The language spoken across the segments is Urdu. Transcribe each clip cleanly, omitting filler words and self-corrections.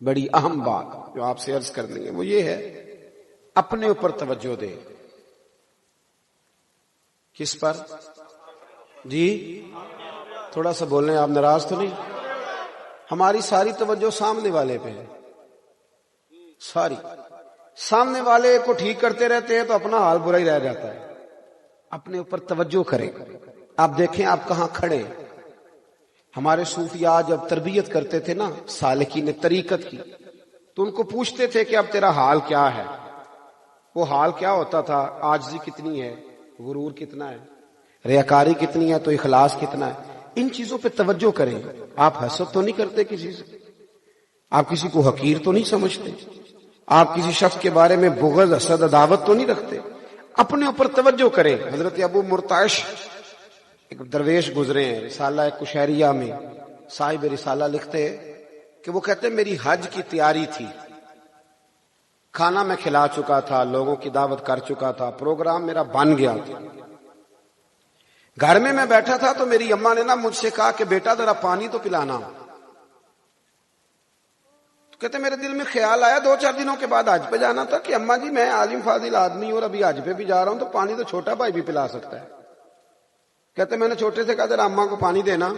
بڑی اہم بات جو آپ سے عرض کرنی ہے وہ یہ ہے، اپنے اوپر توجہ دے۔ کس پر؟ جی تھوڑا سا بولنے، آپ ناراض تو نہیں؟ ہماری ساری توجہ سامنے والے پہ ہے، ساری سامنے والے کو ٹھیک کرتے رہتے ہیں تو اپنا حال برا ہی رہ جاتا ہے۔ اپنے اوپر توجہ کریں۔ آپ دیکھیں آپ کہاں کھڑے ہیں۔ ہمارے صوفیاء جب تربیت کرتے تھے نا سالکین طریقت کی، تو ان کو پوچھتے تھے کہ اب تیرا حال کیا ہے؟ وہ حال کیا ہوتا تھا؟ عاجزی کتنی ہے، غرور کتنا ہے، ریاکاری کتنی ہے، تو اخلاص کتنا ہے۔ ان چیزوں پہ توجہ کریں۔ آپ حسد تو نہیں کرتے کسی سے، آپ کسی کو حقیر تو نہیں سمجھتے، آپ کسی شخص کے بارے میں بغض حسد عداوت تو نہیں رکھتے۔ اپنے اوپر توجہ کریں۔ حضرت ابو مرتعش ایک درویش گزرے ہیں رسالہ کشیریہ میں، صاحب رسالہ لکھتے ہیں کہ وہ کہتے ہیں میری حج کی تیاری تھی، کھانا میں کھلا چکا تھا، لوگوں کی دعوت کر چکا تھا، پروگرام میرا بن گیا تھا۔ گھر میں بیٹھا تھا تو میری اماں نے نا مجھ سے کہا کہ بیٹا ذرا پانی تو پلانا۔ تو کہتے میرے دل میں خیال آیا 2-4 دنوں کے بعد حج پہ جانا تھا کہ اماں جی میں عالم فاضل آدمی اور ابھی حج پہ بھی جا رہا ہوں تو پانی تو چھوٹا بھائی بھی پلا سکتا ہے۔ کہتے میں نے چھوٹے سے کہا ذرا اماں کو پانی دینا۔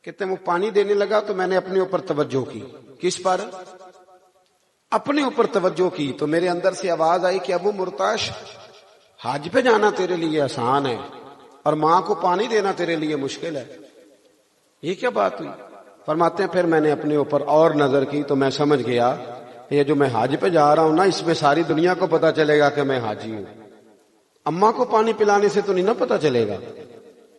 کہتے وہ پانی دینے لگا تو میں نے اپنے اوپر توجہ کی۔ کس پر؟ اپنے اوپر توجہ کی تو میرے اندر سے آواز آئی کہ ابو مرتعش حج پہ جانا تیرے لیے آسان ہے اور ماں کو پانی دینا تیرے لیے مشکل ہے، یہ کیا بات ہوئی؟ فرماتے ہیں پھر میں نے اپنے اوپر اور نظر کی تو میں سمجھ گیا یہ جو میں حج پہ جا رہا ہوں نا اس میں ساری دنیا کو پتا چلے گا کہ میں حاجی ہوں۔ اماں کو پانی پلانے سے تو نہیں نا پتا چلے گا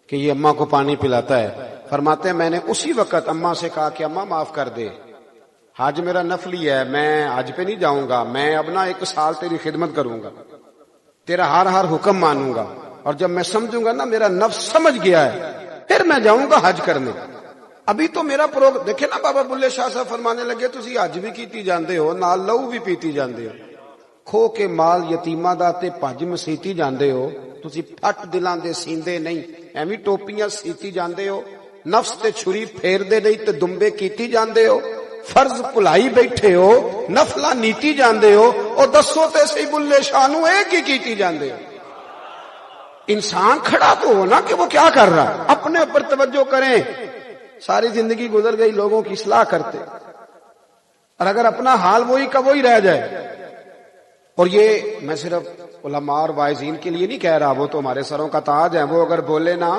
کہ یہ اماں کو پانی پلاتا ہے۔ فرماتے ہیں میں نے اسی وقت اماں سے کہا کہ اماں معاف کر دے، حج میرا نفلی ہے، میں حج پہ نہیں جاؤں گا، میں اب نا 1 سال تیری خدمت کروں گا، تیرا ہر حکم مانوں گا، اور جب میں سمجھوں گا نا میرا نفس سمجھ گیا ہے پھر میں جاؤں گا حج کرنے۔ ابھی تو میرا دیکھے نا بابا بلے شاہ صاحب فرمانے لگے تسی حج بھی کیتی جاندے ہو نال لہو بھی پیتی جاندے ہو، کھو کے مال یتیماں دا تے پج مسیتی جاندے ہو، تسی پھٹ دلاں دے سیندے نہیں، ایویں ٹوپیاں سیتی جاندے ہو، نفس تے چھری پھیر دے نہیں تے دمبے کیتی جاندے ہو، فرض بھلائی بیٹھے ہو، نفلا نیتی جاندے ہو، اور دسو تے سی بلے شاہ نو ایک ہی کیتی جاندے ہو۔ انسان کھڑا تو ہو نا کہ وہ کیا کر رہا ہے۔ اپنے اوپر توجہ کریں۔ ساری زندگی گزر گئی لوگوں کی اصلاح کرتے، اور اگر اپنا حال وہی کا وہی رہ جائے، اور یہ میں صرف علماء اور واعظین کے لیے نہیں کہہ رہا، وہ تو ہمارے سروں کا تاج ہے، وہ اگر بولے نا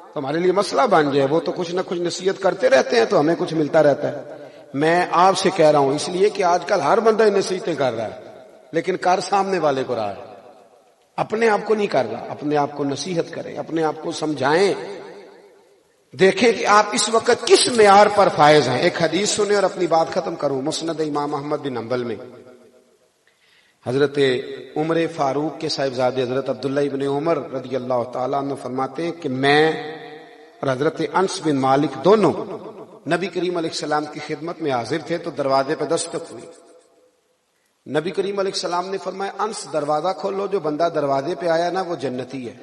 تو ہمارے لیے مسئلہ بن جائے، وہ تو کچھ نہ کچھ نصیحت کرتے رہتے ہیں تو ہمیں کچھ ملتا رہتا ہے۔ میں آپ سے کہہ رہا ہوں اس لیے کہ آج کل ہر بندہ نصیحتیں کر رہا ہے لیکن کر سامنے والے کو رہا ہے، اپنے آپ کو نہیں کر رہا۔ اپنے آپ کو نصیحت کریں، اپنے آپ کو سمجھائیں، دیکھیں کہ آپ اس وقت کس معیار پر فائز ہیں۔ ایک حدیث سنیں اور اپنی بات ختم کروں۔ مسند امام احمد بن حنبل میں حضرت عمر فاروق کے صاحبزادے حضرت عبداللہ ابن عمر رضی اللہ تعالیٰ عنہ فرماتے ہیں کہ میں اور حضرت انس بن مالک دونوں نبی کریم علیہ السلام کی خدمت میں حاضر تھے تو دروازے پہ دستک ہوئی۔ نبی کریم علیہ السلام نے فرمایا انس دروازہ کھولو، جو بندہ دروازے پہ آیا نا وہ جنتی ہے۔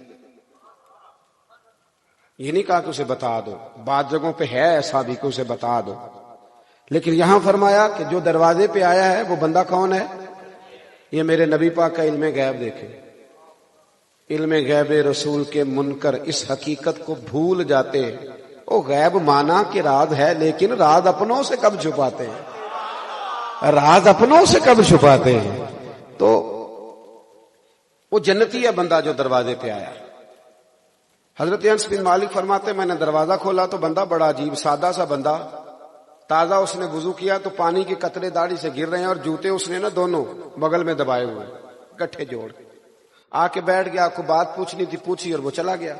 یہ نہیں کہا کہ اسے بتا دو، بعض جگہوں پہ ہے ایسا بھی کہ اسے بتا دو، لیکن یہاں فرمایا کہ جو دروازے پہ آیا ہے وہ بندہ کون ہے؟ یہ میرے نبی پاک کا علم غیب دیکھیں، علم غیب رسول کے منکر اس حقیقت کو بھول جاتے ہیں۔ وہ غیب مانا کہ راز ہے لیکن راز اپنوں سے کب چھپاتے ہیں، راز اپنوں سے کب چھپاتے ہیں۔ تو وہ جنتی ہے بندہ جو دروازے پہ آیا۔ حضرت انس بن مالک فرماتے میں نے دروازہ کھولا تو بندہ بڑا عجیب، سادہ سا بندہ، تازہ اس نے وضو کیا تو پانی کے قطرے داڑھی سے گر رہے ہیں، اور جوتے اس نے نا دونوں بغل میں دبائے ہوئے گٹھے جوڑ کے آ کے بیٹھ گیا۔ کو بات پوچھنی تھی پوچھی اور وہ چلا گیا۔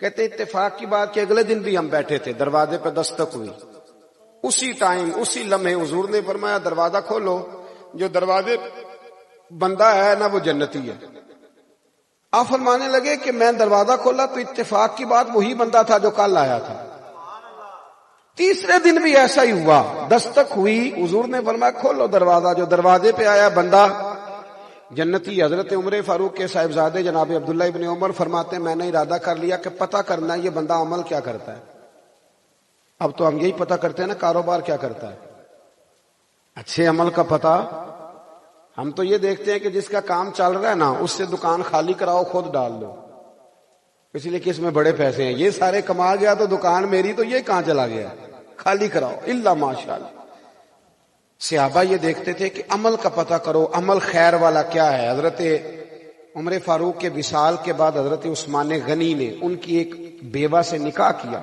کہتے اتفاق کی بات کہ اگلے دن بھی ہم بیٹھے تھے، دروازے پہ دستک ہوئی، اسی ٹائم اسی لمحے حضور نے فرمایا دروازہ کھولو، جو دروازے بندہ ہے نا وہ جنتی ہے۔ آپ فرمانے لگے کہ میں دروازہ کھولا تو اتفاق کی بات وہی بندہ تھا جو کل آیا تھا۔ تیسرے دن بھی ایسا ہی ہوا، دستک ہوئی، حضور نے فرمایا کھولو دروازہ، جو دروازے پہ آیا بندہ جنتی۔ حضرت عمر فاروق کے صاحبزادے جناب عبداللہ ابن عمر فرماتے ہیں میں نے ارادہ کر لیا کہ پتہ کرنا یہ بندہ عمل کیا کرتا ہے۔ اب تو ہم یہی پتہ کرتے ہیں نا کاروبار کیا کرتا ہے، اچھے عمل کا پتہ ہم تو یہ دیکھتے ہیں کہ جس کا کام چل رہا ہے نا اس سے دکان خالی کراؤ خود ڈال دو، اس لیے کہ اس میں بڑے پیسے ہیں، یہ سارے کما گیا تو دکان میری تو یہ کہاں چلا گیا، خالی کراؤ الا ماشاءاللہ۔ صحابہ یہ دیکھتے تھے کہ عمل کا پتہ کرو، عمل خیر والا کیا ہے۔ حضرت عمر فاروق کے وصال کے بعد حضرت عثمان غنی نے ان کی ایک بیوہ سے نکاح کیا،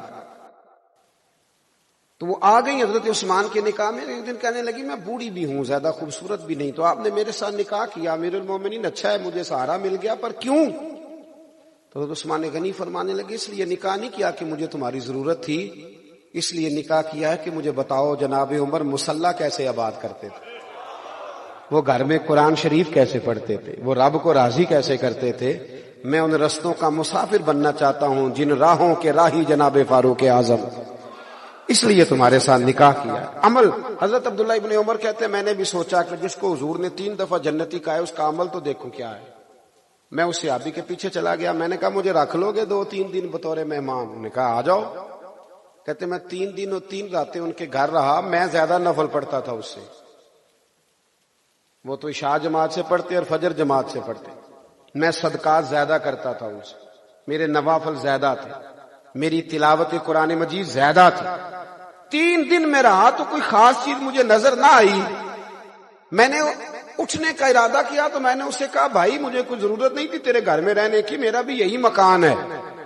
تو وہ آ گئی حضرت عثمان کے نکاح میں۔ ایک دن کہنے لگی میں بوڑھی بھی ہوں، زیادہ خوبصورت بھی نہیں، تو آپ نے میرے ساتھ نکاح کیا، امیر المومنین اچھا ہے مجھے سہارا مل گیا، پر کیوں؟ تو حضرت عثمان غنی فرمانے لگے اس لیے نکاح نہیں کیا کہ مجھے تمہاری ضرورت تھی، اس لیے نکاح کیا ہے کہ مجھے بتاؤ جناب عمر مصلی کیسے آباد کرتے تھے، وہ گھر میں قرآن شریف کیسے پڑھتے تھے، وہ رب کو راضی کیسے کرتے تھے۔ میں ان رستوں کا مسافر بننا چاہتا ہوں جن راہوں کے راہی جناب فاروق اعظم، اس لیے تمہارے ساتھ نکاح کیا۔ عمل حضرت عبداللہ ابن عمر کہتے ہیں میں نے بھی سوچا کہ جس کو حضور نے 3 دفعہ جنتی کہا ہے اس کا عمل تو دیکھو کیا ہے۔ میں اس صحابی کے پیچھے چلا گیا، میں نے کہا مجھے رکھ لو گے 2-3 دن بطور مہمان؟ انہوں نے کہا آ جاؤ۔ کہتے میں 3 دن اور 3 راتیں ان کے گھر رہا، میں زیادہ نفل پڑھتا تھا اس سے، وہ تو عشاء جماعت سے پڑھتے اور فجر جماعت سے پڑھتے، میں صدقات زیادہ کرتا تھا ان سے، میرے نوافل زیادہ تھے، میری تلاوت قرآن مجید زیادہ تھی۔ 3 دن میں رہا تو کوئی خاص چیز مجھے نظر نہ آئی۔ میں نے اٹھنے کا ارادہ کیا تو میں نے اس سے کہا بھائی مجھے کوئی ضرورت نہیں تھی تیرے گھر میں رہنے کی، میرا بھی یہی مکان ہے،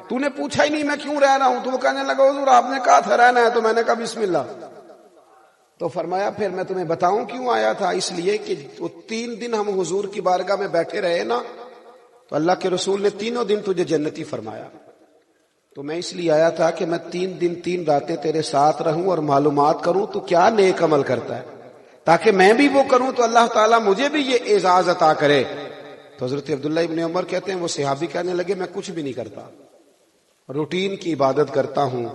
تو نے پوچھا ہی نہیں میں کیوں رہ رہا ہوں۔ تو وہ کہنے لگا حضور آپ نے کہا تھا رہنا ہے، تو میں نے کہا بسم اللہ۔ تو فرمایا پھر میں تمہیں بتاؤں کیوں آیا تھا، اس لیے کہ وہ 3 دن ہم حضور کی بارگاہ میں بیٹھے رہے نا، تو اللہ کے رسول نے 3 دن تجھے جنتی فرمایا، تو میں اس لیے آیا تھا کہ میں 3 دن 3 راتیں تیرے ساتھ رہوں اور معلومات کروں تو کیا نیک عمل کرتا ہے، تاکہ میں بھی وہ کروں تو اللہ تعالیٰ مجھے بھی یہ اعزاز عطا کرے۔ تو حضرت عبداللہ ابن عمر کہتے ہیں وہ صحابی کہنے لگے میں کچھ بھی نہیں کرتا، روٹین کی عبادت کرتا ہوں،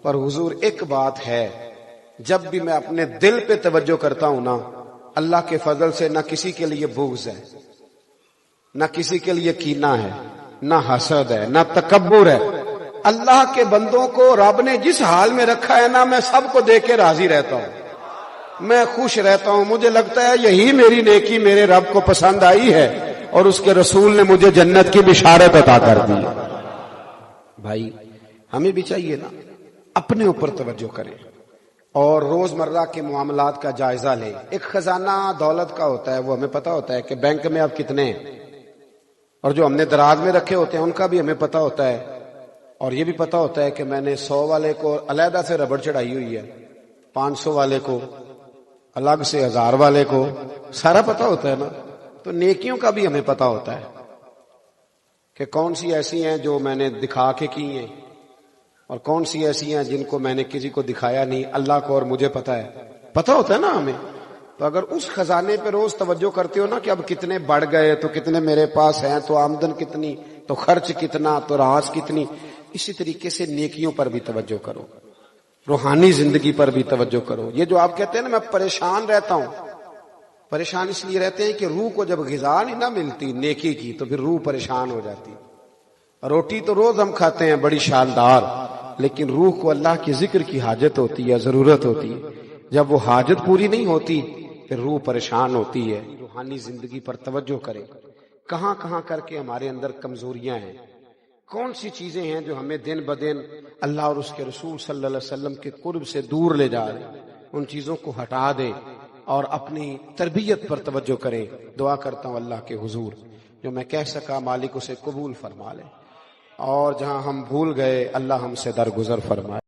پر حضور ایک بات ہے، جب بھی میں اپنے دل پہ توجہ کرتا ہوں نا، اللہ کے فضل سے نہ کسی کے لیے بغض ہے، نہ کسی کے لیے کینہ ہے، نہ حسد ہے، نہ تکبر ہے۔ اللہ کے بندوں کو رب نے جس حال میں رکھا ہے نا، میں سب کو دیکھ کے راضی رہتا ہوں، میں خوش رہتا ہوں، مجھے لگتا ہے یہی میری نیکی میرے رب کو پسند آئی ہے اور اس کے رسول نے مجھے جنت کی بشارت عطا کر دی۔ بھائی ہمیں بھی چاہیے نا اپنے اوپر توجہ کریں اور روزمرہ کے معاملات کا جائزہ لیں۔ ایک خزانہ دولت کا ہوتا ہے، وہ ہمیں پتہ ہوتا ہے کہ بینک میں اب کتنے ہیں، اور جو ہم نے دراز میں رکھے ہوتے ہیں ان کا بھی ہمیں پتہ ہوتا ہے، اور یہ بھی پتہ ہوتا ہے کہ میں نے 100 والے کو علیحدہ سے ربڑ چڑھائی ہوئی ہے، 500 والے کو الگ سے، 1000 والے کو، سارا پتہ ہوتا ہے نا۔ تو نیکیوں کا بھی ہمیں پتہ ہوتا ہے کہ کون سی ایسی ہیں جو میں نے دکھا کے کی ہیں اور کون سی ایسی ہیں جن کو میں نے کسی کو دکھایا نہیں، اللہ کو اور مجھے پتہ ہے، پتہ ہوتا ہے نا ہمیں۔ تو اگر اس خزانے پہ روز توجہ کرتے ہو نا کہ اب کتنے بڑھ گئے، تو کتنے میرے پاس ہیں، تو آمدن کتنی، تو خرچ کتنا، تو راس کتنی، اسی طریقے سے نیکیوں پر بھی توجہ کرو، روحانی زندگی پر بھی توجہ کرو۔ یہ جو آپ کہتے ہیں نا میں پریشان رہتا ہوں، پریشان اس لیے رہتے ہیں کہ روح کو جب غذا نہیں نہ ملتی نیکی کی تو پھر روح پریشان ہو جاتی۔ روٹی تو روز ہم کھاتے ہیں بڑی شاندار، لیکن روح کو اللہ کے ذکر کی حاجت ہوتی ہے، ضرورت ہوتی ہے۔ جب وہ حاجت پوری نہیں ہوتی پھر روح پریشان ہوتی ہے۔ روحانی زندگی پر توجہ کریں، کہاں کہاں کر کے ہمارے اندر کمزوریاں ہیں، کون سی چیزیں ہیں جو ہمیں دن بدن اللہ اور اس کے رسول صلی اللہ علیہ وسلم کے قرب سے دور لے جا رہے ہیں، ان چیزوں کو ہٹا دیں اور اپنی تربیت پر توجہ کریں۔ دعا کرتا ہوں اللہ کے حضور جو میں کہہ سکا مالک اسے قبول فرما لے، اور جہاں ہم بھول گئے اللہ ہم سے درگزر فرمائے۔